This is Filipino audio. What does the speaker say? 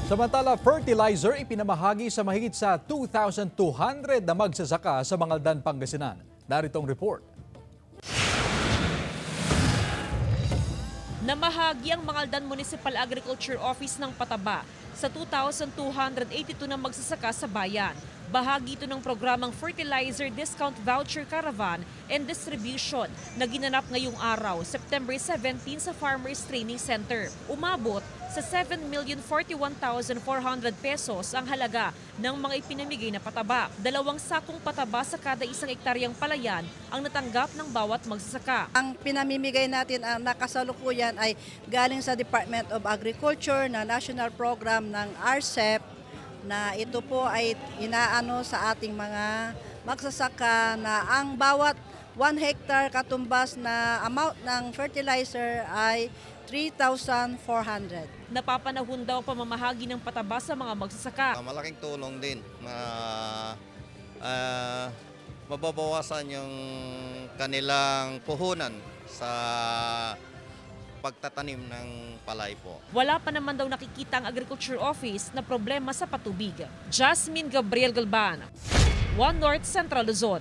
Samantala, fertilizer ipinamahagi sa mahigit sa 2,200 na magsasaka sa Mangaldan, Pangasinan. Naritong report. Namahagi ang Mangaldan Municipal Agriculture Office ng pataba sa 2,282 na magsasaka sa bayan. Bahagi ito ng programang Fertilizer Discount Voucher Caravan and Distribution na ginanap ngayong araw, September 17 sa Farmers Training Center. Umabot sa 7,041,400 pesos ang halaga ng mga ipinamigay na pataba. 2 sakong pataba sa kada 1 ektaryang palayan ang natanggap ng bawat magsasaka. Ang pinamimigay natin ang nakasalukuyan ay galing sa Department of Agriculture na national program ng RCEP na ito po ay inaano sa ating mga magsasaka na ang bawat 1 hectare katumbas na amount ng fertilizer ay 3,400. Napapanahon daw pamamahagi ng pataba sa mga magsasaka. Malaking tulong din na mababawasan yung kanilang puhunan sa pagtatanim ng palay po. Wala pa naman daw nakikita ang Agriculture Office na problema sa patubig. Jasmine Gabriel Galban, One North Central Luzon.